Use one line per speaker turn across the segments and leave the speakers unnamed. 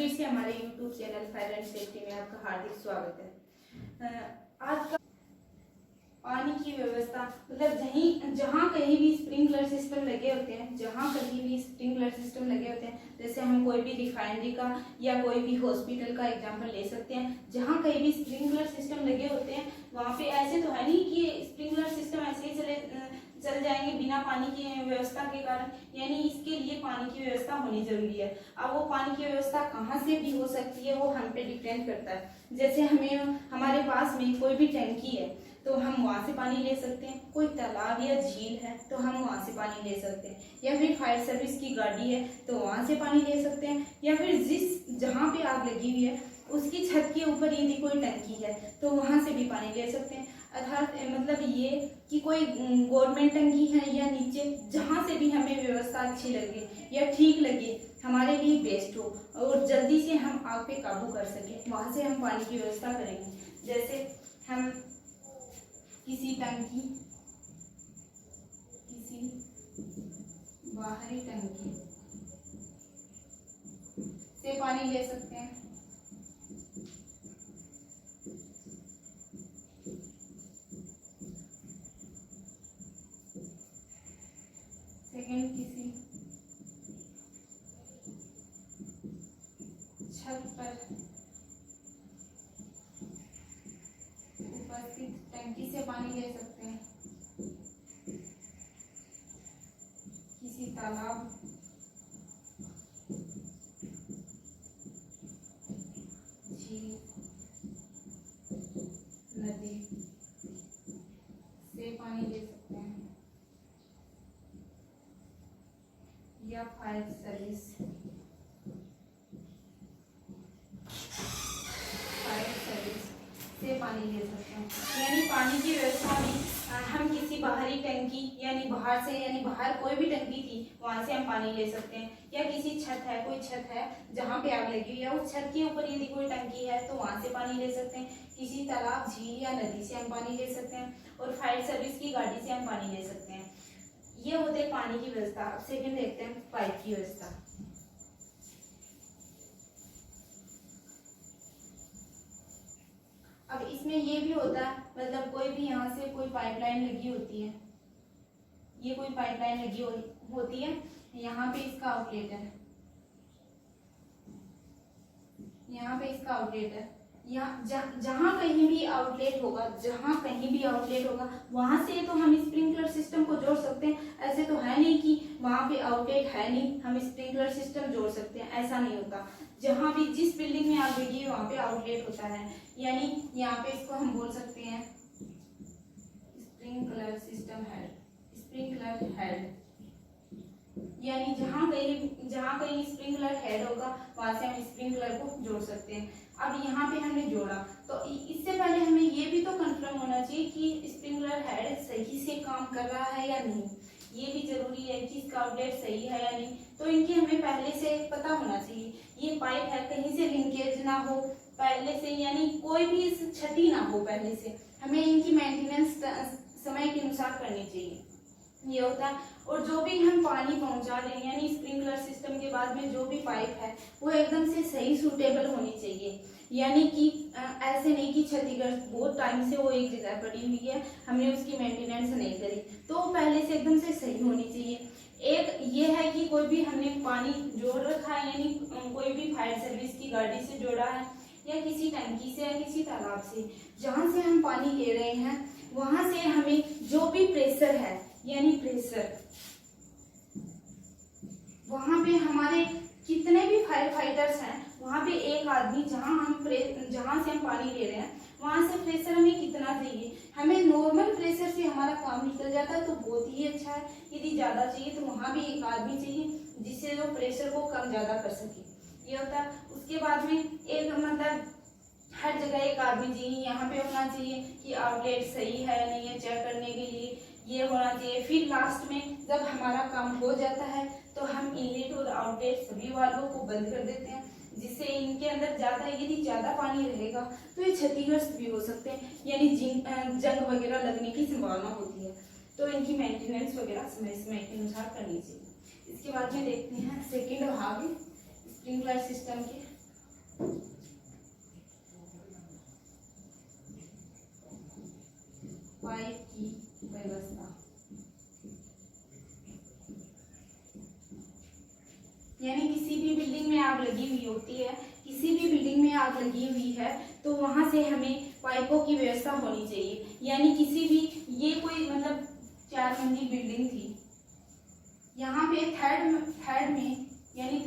फिर से हमारे YouTube channel fire and safety में आपका हार्दिक स्वागत है। आज का पानी की व्यवस्था मतलब जहाँ कहीं भी स्प्रिंकलर सिस्टम लगे होते हैं, जहाँ कहीं भी स्प्रिंकलर सिस्टम लगे होते हैं, जैसे हम कोई भी रिफाइनरी का या कोई भी हॉस्पिटल का एग्जांपल ले सकते हैं। जहाँ कहीं भी स्प्रिंकलर सिस्टम लगे होते हैं वहाँ पे ऐसे तो है नहीं कि स्प्रिंकलर सिस्टम ऐसे ही चल जाएंगे बिना पानी की व्यवस्था के कारण, यानी इसके लिए पानी की व्यवस्था होनी जरूरी है। अब वो पानी की व्यवस्था कहाँ से भी हो सकती है वो हम पे डिपेंड करता है। जैसे हमारे पास में कोई भी टंकी है तो हम वहाँ से पानी ले सकते हैं, कोई तालाब या झील है तो हम वहाँ से पानी ले सकते हैं, या फिर फायर सर्विस की गाड़ी है तो वहाँ से पानी ले सकते हैं, या फिर जहाँ पे आग लगी हुई है उसकी छत के ऊपर यदि कोई टंकी है तो वहाँ से भी पानी ले सकते हैं। अर्थात मतलब ये कि कोई गवर्नमेंट टंकी है या नीचे, जहाँ से भी हमें व्यवस्था अच्छी लगे या ठीक लगे, हमारे लिए बेस्ट हो और जल्दी से हम आग पे काबू कर सकें, वहाँ से हम पानी की व्यवस्था करेंगे। जैसे हम किसी टंकी, किसी बाहरी टंकी से पानी ले सकते हैं। सेकंड, किसी छत पर उपस्थित टंकी से पानी ले सकते हैं। किसी तालाब, झील, नदी से पानी ले सकते हैं, या फायर सर्विस से पानी ले सकते हैं। यानी पानी की व्यवस्था में हम किसी बाहरी टंकी यानी बाहर से, यानी बाहर कोई भी टंकी थी वहां से हम पानी ले सकते हैं, या किसी छत है, कोई छत है जहाँ पे आग लगी हुई है उस छत के ऊपर यदि कोई टंकी है तो वहां से पानी ले सकते हैं। किसी तालाब, झील या नदी से हम पानी ले सकते हैं, और फायर सर्विस की गाड़ी से हम पानी ले सकते हैं। ये होते हैं पानी की व्यवस्था। अब सेकंड देखते हैं पाइप की व्यवस्था। अब इसमें ये भी होता है, मतलब कोई भी यहाँ से कोई पाइपलाइन लगी होती है, ये कोई पाइपलाइन लगी होती है, यहाँ पे इसका आउटलेट है, यहाँ पे इसका आउटलेट है। यहाँ जहाँ कहीं भी आउटलेट होगा, जहाँ कहीं भी आउटलेट होगा वहां से तो हम स्प्रिंकलर सिस्टम को जोड़ सकते हैं। ऐसे तो है नहीं कि वहां पे आउटलेट है नहीं हम स्प्रिंकलर सिस्टम जोड़ सकते हैं, ऐसा नहीं होता। जहाँ भी जिस बिल्डिंग में आग लगी है वहां पे आउटलेट होता है, यानी यहाँ पे इसको हम बोल सकते हैं sprinkler system head, sprinkler head. यानी जहाँ कहीं स्प्रिंकलर हेड होगा वहां से हम स्प्रिंकलर को जोड़ सकते हैं। अब यहाँ पे हमने जोड़ा तो इससे पहले हमें ये भी तो कंफर्म होना चाहिए कि स्प्रिंकलर हेड सही से काम कर रहा है या नहीं। ये भी जरूरी है कि इसका आउटलेट सही है या नहीं, तो इनकी हमें पहले से पता होना चाहिए। ये पाइप है, कहीं से लिंकेज ना हो पहले से, यानी कोई भी क्षति ना हो पहले से। हमें इनकी मेंटेनेंस समय के अनुसार करनी चाहिए, ये होता है। और जो भी हम पानी पहुंचा रहे हैं यानी स्प्रिंकलर सिस्टम के बाद में जो भी पाइप है वो एकदम से सही सूटेबल होनी चाहिए, यानी कि ऐसे नहीं कि क्षतिग्रस्त बहुत टाइम से वो एक जगह पड़ी हुई है, हमने उसकी मेंटेनेंस नहीं करी, तो पहले से एकदम से सही होनी चाहिए। एक ये है कि कोई भी हमने पानी जोड़ रखा है, यानी कोई भी फायर सर्विस की गाड़ी से जोड़ा है, या किसी टंकी से या किसी तालाब से, जहाँ से हम पानी ले रहे हैं वहां से हमें जो भी प्रेशर है, यानी प्रेशर वहां पे हमारे कितने भी फायर फाइटर्स हैं वहां पे एक आदमी जहां से हम पानी ले रहे हैं वहां से प्रेशर हमें कितना चाहिए। हमें नॉर्मल प्रेशर से हमारा काम निकल जाता है तो बहुत ही अच्छा है। यदि ज्यादा चाहिए तो वहां भी एक आदमी चाहिए जिससे वो प्रेशर को कम ज्यादा कर सके, ये होता है। उसके बाद में एक मतलब हर जगह एक आदमी चाहिए, यहाँ पे होना चाहिए कि आउटलेट सही है या नहीं है चेक करने के लिए, ये होना चाहिए। फिर लास्ट में जब हमारा काम हो जाता है तो हम इनलेट और आउटलेट सभी वाल्वों को बंद कर देते हैं, जिससे इनके अंदर यदि ज्यादा पानी रहेगा तो ये क्षतिग्रस्त भी हो सकते हैं, यानी जंग वगैरह लगने की संभावना होती है। तो इनकी मेंटेनेंस वगैरह समय के अनुसार करनी चाहिए। इसके बाद में देखते हैं सेकेंड भाग स्प्रिंकलर सिस्टम के। पाइप की व्यवस्था, यानी किसी भी बिल्डिंग में आग लगी हुई होती है, किसी भी बिल्डिंग में आग लगी हुई है तो वहां से हमें पाइपों की व्यवस्था होनी चाहिए। यानी किसी भी, ये कोई मतलब 4 मंजिल बिल्डिंग थी, यहाँ पे थर्ड में यानी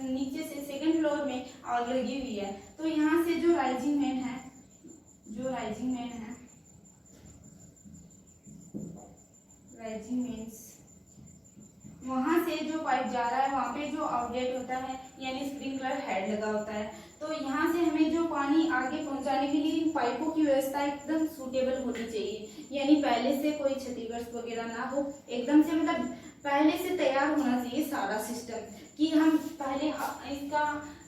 नीचे से सेकंड फ्लोर में आग लगी हुई है, तो यहाँ से जो राइजिंग मैन है, राइजिंग मेन्स, वहां से जो पाइप जा रहा है वहां पे जो आउटलेट होता है यानी स्प्रिंकलर हेड लगा होता है, तो यहाँ से हमें जो पानी आगे पहुंचाने के लिए पाइपों की व्यवस्था एकदम सूटेबल होनी चाहिए। यानी पहले से कोई क्षतिग्रस्त वगैरह ना हो, एकदम से मतलब पहले से तैयार होना चाहिए सारा सिस्टम, कि हम पहले इसका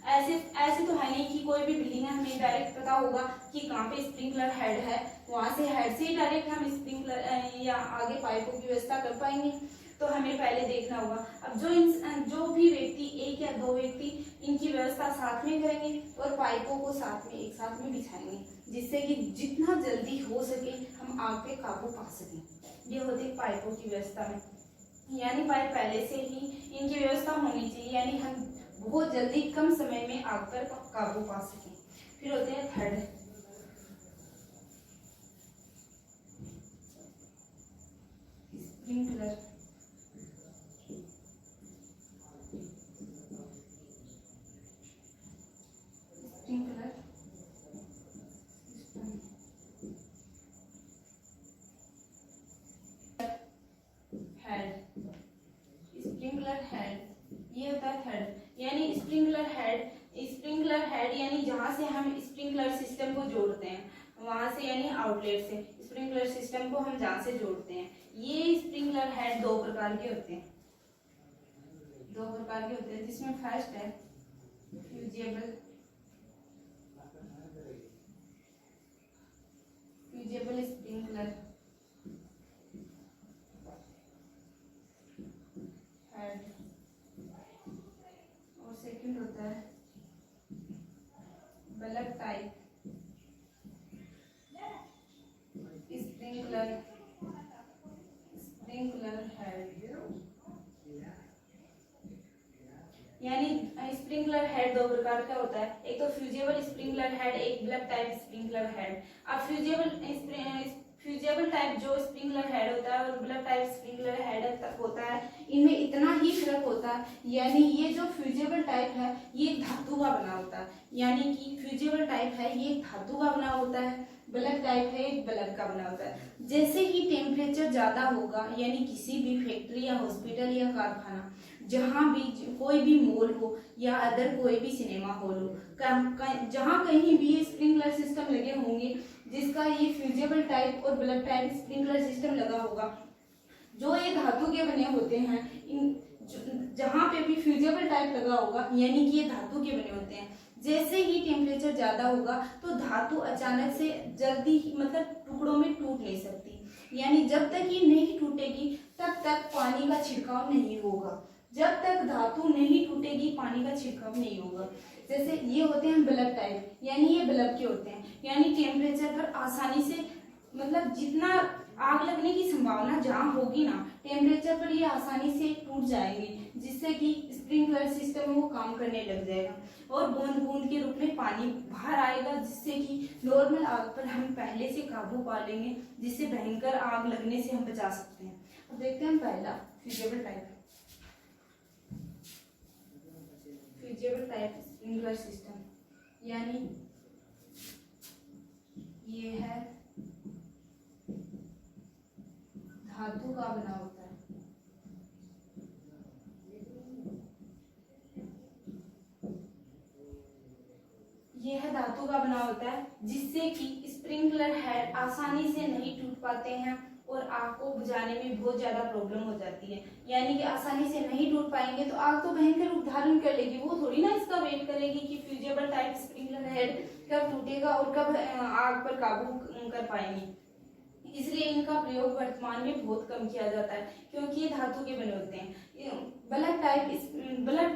ऐसे तो है नहीं कि कोई भी बिल्डिंग है हमें डायरेक्ट पता होगा कि कहाँ पे स्प्रिंकलर हेड है, वहां से हेड से ही डायरेक्ट हम स्प्रिंकलर या आगे पाइपों की व्यवस्था कर पाएंगे, तो हमें पहले देखना होगा। अब जो भी व्यक्ति, 1 या 2 व्यक्ति इनकी व्यवस्था साथ में करेंगे और पाइपों को एक साथ में बिछाएंगे, जिससे कि जितना जल्दी हो सके हम आग पे काबू पा सकें। ये होती है पाइपों की व्यवस्था में, यानी पाइप पहले से ही इनकी व्यवस्था होनी चाहिए, यानी हम बहुत जल्दी कम समय में आग पर काबू पा सकें। फिर होते हैं थर्ड, स्प्रिंकलर। स्प्रिंकलर हेड, ये होता है थर्ड, यानी स्प्रिंकलर हेड यानी जहां से हम स्प्रिंकलर सिस्टम को जोड़ते हैं, वहां से यानी आउटलेट से स्प्रिंकलर सिस्टम को हम जहां से जोड़ते हैं। ये स्प्रिंकलर हेड 2 प्रकार के होते हैं, जिसमें फर्स्ट है फ्यूजेबल स्प्रिंकलर हेड, और सेकंड होता है बल्ब टाइप स्प्रिंकलर हेड, यानी स्प्रिंकलर हेड 2 प्रकार का होता है, एक तो फ्यूजेबल स्प्रिंकलर हेड, एक बल्ब टाइप स्प्रिंकलर हेड। अब फ्यूजेबल टाइप जो स्प्रिंकलर हेड होता है और बल्ब टाइप स्प्रिंकलर हेड होता है, इनमें इतना ही फर्क होता है, यानी ये जो फ्यूजेबल टाइप है ये धातु का बना होता है, यानी कि फ्यूजेबल टाइप है ये धातु का बना होता है, बल्ब टाइप है एक बल्ब का बना होता है। जैसे ही टेम्परेचर ज्यादा होगा, यानी किसी भी फैक्ट्री या हॉस्पिटल या कारखाना, जहाँ भी कोई भी मॉल हो या अदर कोई भी सिनेमा हॉल हो, जहाँ कहीं भी स्प्रिंकलर सिस्टम लगे होंगे जिसका ये फ्यूजेबल टाइप और बल्ब टाइप स्प्रिंकलर सिस्टम लगा होगा, जो ये धातु के बने होते हैं, जहाँ पे भी फ्यूजेबल टाइप लगा होगा यानी कि ये धातु के बने होते हैं। जैसे ही टेम्परेचर ज्यादा होगा तो धातु अचानक से जल्दी ही मतलब टुकड़ों में टूट नहीं सकती, यानी जब तक ये नहीं टूटेगी तब तक पानी का छिड़काव नहीं होगा, जब तक धातु नहीं टूटेगी पानी का छिड़काव नहीं होगा। जैसे ये होते हैं बल्ब टाइप, यानी ये बल्ब के होते हैं, यानी टेम्परेचर पर आसानी से मतलब जितना आग लगने की संभावना जहाँ होगी ना, टेम्परेचर पर ये आसानी से टूट जाएंगे, जिससे कि स्प्रिंकलर सिस्टम वो काम करने लग जाएगा और बूंद बूंद के रूप में पानी बाहर आएगा, जिससे कि नॉर्मल आग पर हम पहले से काबू पा लेंगे, जिससे भयंकर आग लगने से हम बचा सकते हैं। अब देखते हैं पहला फ्यूजेबल टाइप स्प्रिंकलर सिस्टम, यानी ये है धातु का बना होता है, यह धातु का बना होता है, जिससे कि स्प्रिंकलर हेड आसानी से नहीं टूट पाते हैं और आग को बुझाने में बहुत ज्यादा प्रॉब्लम हो जाती है, यानी कि आसानी से नहीं टूट पाएंगे तो आग तो भयंकर रूप धारण कर लेगी, वो थोड़ी ना इसका वेट करेगी कि फ्यूजेबल टाइप स्प्रिंकलर हेड कब टूटेगा और कब आग पर काबू कर पाएंगे। इसलिए इनका प्रयोग वर्तमान में बहुत कम किया जाता है, क्योंकि ये धातु के बने होते हैं। बल्ब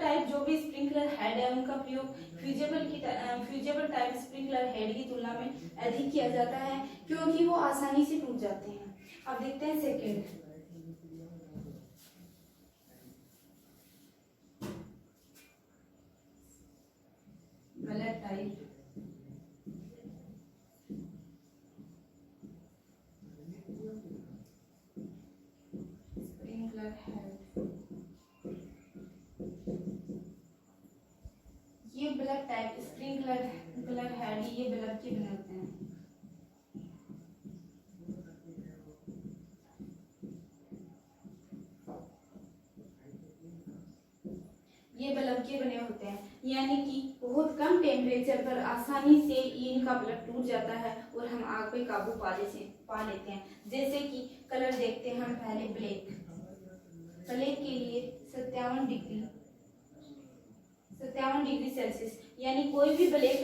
टाइप जो भी स्प्रिंकलर हेड है उनका प्रयोग फ्यूजेबल टाइप स्प्रिंकलर हेड की तुलना में अधिक किया जाता है, क्योंकि वो आसानी से टूट जाते हैं। अब देखते हैं second. Bulb type sprinkler head, ये बल्ब टाइप स्प्रिंकलर हेड ये बल्ब के बने होते हैं। ये बल्ब के बने होते हैं, यानी कि बहुत कम टेम्परेचर पर आसानी से इनका बल्ब टूट जाता है और हम आग पे काबू पा लेते हैं। जैसे कि कलर देखते हैं हम पहले ब्लैक के लिए 57 डिग्री सेल्सियस, यानी कोई भी ब्लैक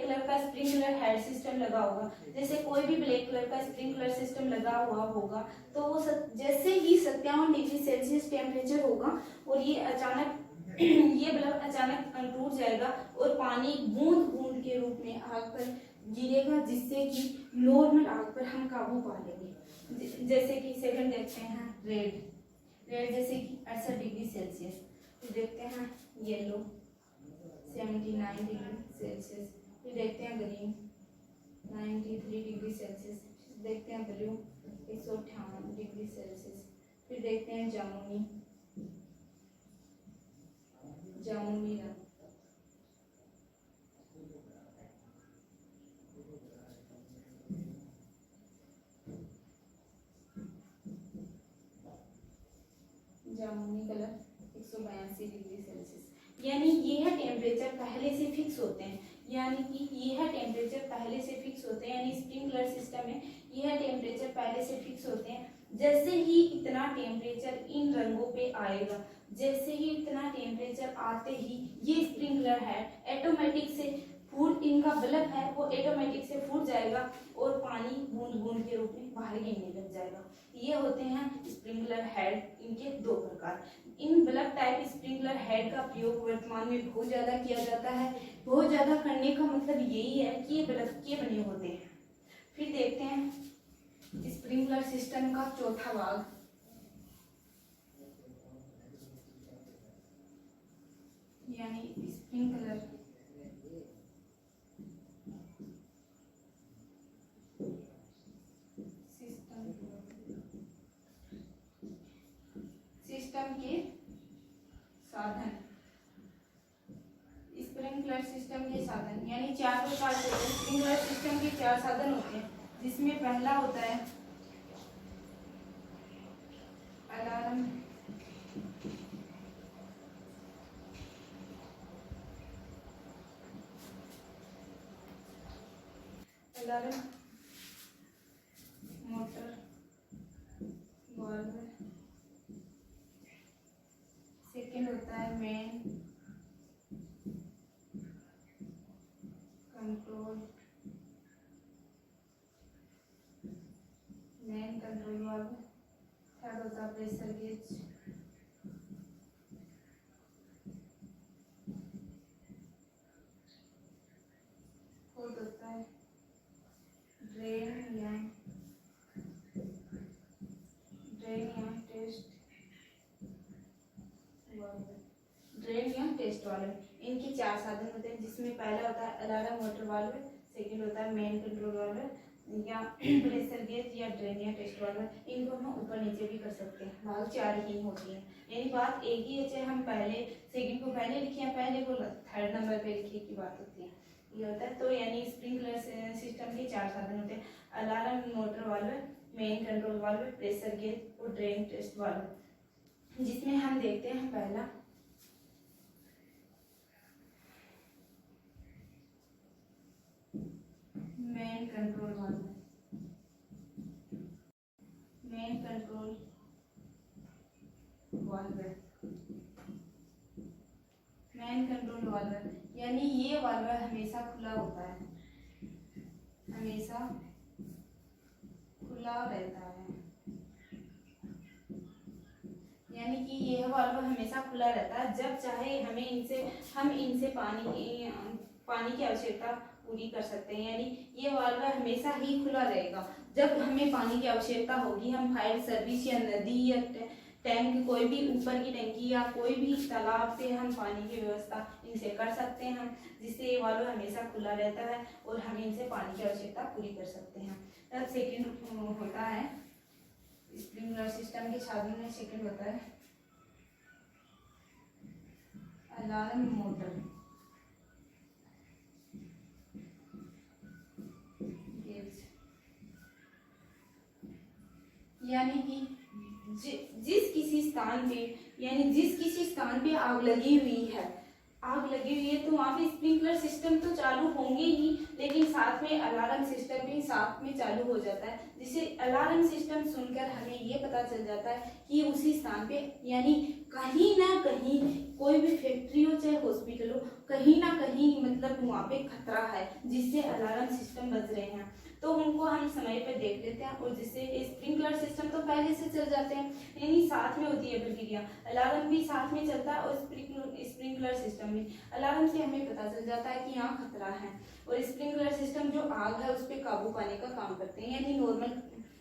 कलर का स्प्रिंकलर हेड सिस्टम लगा होगा, जैसे कोई भी ब्लैक कलर का स्प्रिंकलर सिस्टम लगा हुआ होगा तो वो जैसे ही 57 डिग्री सेल्सियस टेम्परेचर होगा और ये बल्ब अचानक टूट जाएगा और पानी बूंद बूंद के रूप में आग पर गिरेगा, जिससे कि नॉर्मल आग पर हम काबू पा लेंगे। जैसे कि सेकंड देखते हैं रेड जैसे कि 68 डिग्री सेल्सियस। फिर देखते हैं येलो 79 डिग्री सेल्सियस। फिर देखते हैं ग्रीन 93 डिग्री सेल्सियस। देखते हैं ब्लू 158 डिग्री सेल्सियस। फिर देखते हैं जामुनी रंग जामुनी कलर 182 डिग्री सेल्सियस। यानी यह टेम्परेचर पहले से फिक्स होते हैं, यानी स्प्रिंकलर सिस्टम में यह टेम्परेचर पहले से फिक्स होते हैं। जैसे ही इतना टेम्परेचर इन रंगों पे आएगा, जैसे ही इतना टेम्परेचर आते ही ये स्प्रिंकलर है ऑटोमेटिक से फूट, इनका बल्ब है वो ऑटोमेटिक से फूट जाएगा और पानी बूंद बूंद के रूप में बाहर गिरने लग जाएगा। ये होते हैं स्प्रिंकलर हेड। इनके दो प्रकार। इन बल्ब टाइप स्प्रिंकलर हेड का प्रयोग वर्तमान में बहुत ज्यादा किया जाता है। बहुत ज्यादा करने का मतलब यही है कि ये बल्ब के बने होते हैं। फिर देखते हैं स्प्रिंकलर सिस्टम का चौथा भाग, यानी स्प्रिंकलर सिस्टम के साधन। स्प्रिंकलर सिस्टम के साधन यानी 4 प्रकार के स्प्रिंकलर सिस्टम के 4 साधन होते हैं, जिसमें पहला होता है अलार्म, मोटर वाल्व। सेकेंड होता है मेन कंट्रोल वाल्व। थर्ड होता है प्रेशर गेज। फोर्थ होता है ड्रेन या टेस्ट वाल्व। इनके 4 साधन होते हैं, जिसमें पहला होता है अलार्म मोटर वाल्व, सेकंड होता है मेन कंट्रोल वाल्व या प्रेशर गेज या ड्रेन या टेस्ट वाल्व। इनको हम ऊपर नीचे भी कर सकते हैं। भाग 4 ही होती है, यानी बात एक ही है, चाहे हम पहले सेकंड को पहले लिखे या पहले को थर्ड नंबर पे लिखे की बात होती है। ये होता है। तो यानी स्प्रिंकलर सिस्टम के 4 साधन होते हैं, alarm motor valve, main control valve, pressure gauge और ड्रेन टेस्ट वाल्व। जिसमें हम देखते हैं पहला main control valve. Main control valve यानी ये वाल्व हमेशा खुला होता है, हमेशा खुला रहता है, यानी कि यह वाल्व हमेशा खुला रहता है। जब चाहे हम इनसे पानी की आवश्यकता पूरी कर सकते हैं, यानी ये वाल्व हमेशा ही खुला रहेगा। जब हमें पानी की आवश्यकता होगी, हम फायर सर्विस या नदी या टैंक, कोई भी ऊपर की टंकी या कोई भी तालाब से हम पानी की व्यवस्था इनसे कर सकते हैं, जिससे ये वाल्व हमेशा खुला रहता है और हम इनसे पानी की आवश्यकता पूरी कर सकते हैं। तब सेकंड होता है स्प्रिंकलर सिस्टम के साधन में, सेकंड होता है अलार्म मोटर गेज, यानी कि जिस किसी स्थान पे आग लगी हुई है तो वहाँ पे स्प्रिंकलर सिस्टम तो चालू होंगे ही, लेकिन साथ में अलार्म सिस्टम भी साथ में चालू हो जाता है, जिससे अलार्म सिस्टम सुनकर हमें ये पता चल जाता है कि उसी स्थान पे, यानी कहीं ना कहीं कोई भी फैक्ट्री हो चाहे हॉस्पिटल हो, कहीं ना कहीं मतलब वहाँ पे खतरा है, जिससे अलार्म सिस्टम बज रहे हैं, तो उनको हम समय पर देख लेते हैं और जिससे स्प्रिंकलर सिस्टम तो पहले से चल जाते हैं, यानी साथ में होती है प्रक्रिया। अलार्म भी साथ में चलता है और स्प्रिंकलर सिस्टम भी। अलार्म से हमें पता चल जाता है कि यहाँ खतरा है, और स्प्रिंकलर सिस्टम जो आग है उस पर काबू पाने का काम करते हैं, यानी नॉर्मल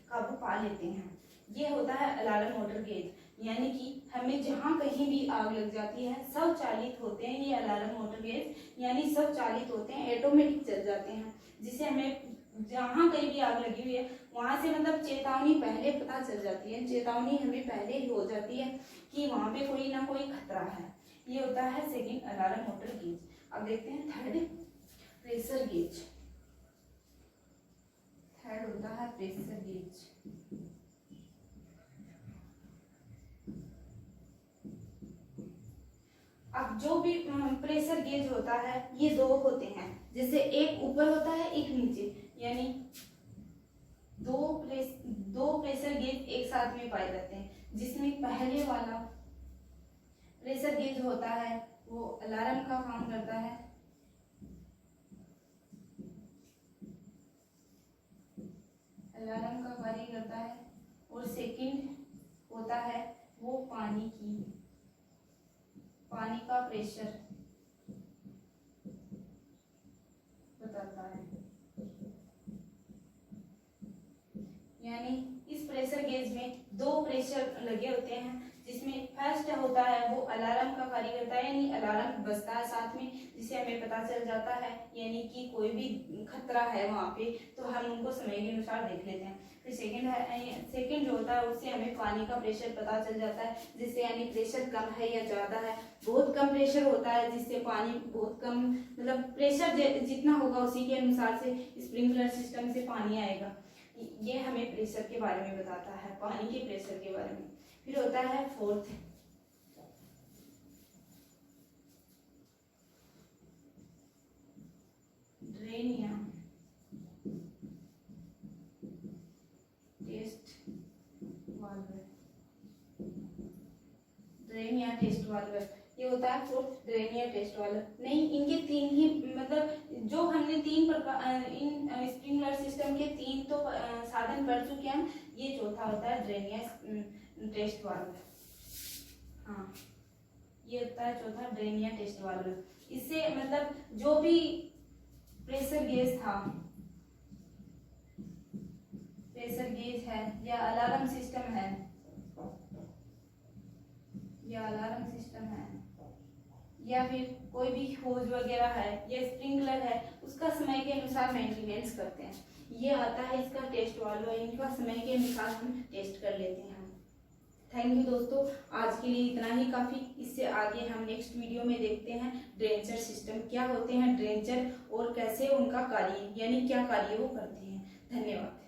काबू पा लेते हैं। ये होता है अलार्म मोटर गेज, यानी कि हमें जहाँ कहीं भी आग लग जाती है सब चालित होते हैं ये अलार्म मोटर गेज, यानी सब चालित होते हैं, ऑटोमेटिक चल जाते हैं, जिससे हमें जहाँ कहीं भी आग लगी हुई है वहां से मतलब चेतावनी पहले पता चल जाती है, चेतावनी हमें पहले ही हो जाती है कि वहां पे कोई ना कोई खतरा है। ये होता है सेकंड अलार्म मोटर गेज। अब देखते हैं थर्ड प्रेशर गेज। थर्ड होता है प्रेशर गेज। अब जो भी प्रेशर गेज होता है ये दो होते हैं, जैसे एक ऊपर होता है एक नीचे, यानी दो प्रेशर गेज एक साथ में पाए जाते हैं, जिसमें पहले वाला प्रेशर गेज होता है वो अलार्म का काम करता है, अलार्म का कार्य करता है, और सेकंड होता है वो पानी का प्रेशर बताता है। यानी इस प्रेशर गेज में दो प्रेशर लगे होते हैं, जिसमें फर्स्ट होता है वो अलार्म का कार्य करता है, यानी अलार्म बजता है साथ में, जिससे हमें पता चल जाता है यानी कि कोई भी खतरा है वहाँ पे, तो हम उनको समय के अनुसार देख लेते हैं। फिर सेकंड जो होता है उससे हमें पानी का प्रेशर पता चल जाता है, जिससे यानी प्रेशर कम है या ज़्यादा है। बहुत कम प्रेशर होता है जिससे पानी बहुत कम, मतलब प्रेशर जितना होगा उसी के अनुसार से स्प्रिंकलर सिस्टम से पानी आएगा। ये हमें प्रेशर के बारे में बताता है, पानी के प्रेशर के बारे में। फिर होता है फोर्थ ड्रेन या टेस्ट वाल्व। ड्रेन या टेस्ट वाल्व ये होता है फोर्थ ड्रेन या टेस्ट वाल्व। नहीं, इनके तीन ही, मतलब जो हमने तीन प्रकार इन स्प्रिंकलर सिस्टम के तीन तो साधन पढ़ चुके हैं, ये चौथा होता है ड्रेन या टेस्ट वाल्व। हाँ, ये होता है चौथा ड्रेन या टेस्ट वाल्व। इससे मतलब जो भी प्रेशर गेज था, प्रेशर गेज है या अलार्म सिस्टम है, या अलार्म सिस्टम है, या फिर कोई भी होज वगैरह है या स्प्रिंकलर है, उसका समय के अनुसार मेंटेनेंस करते हैं। ये आता है इसका टेस्ट वाल्व, इनका समय के अनुसार हम टेस्ट कर लेते हैं। थैंक यू दोस्तों, आज के लिए इतना ही काफ़ी। इससे आगे हम नेक्स्ट वीडियो में देखते हैं ड्रेंचर सिस्टम क्या होते हैं, ड्रेंचर और कैसे उनका कार्य यानी क्या कार्य वो करते हैं। धन्यवाद।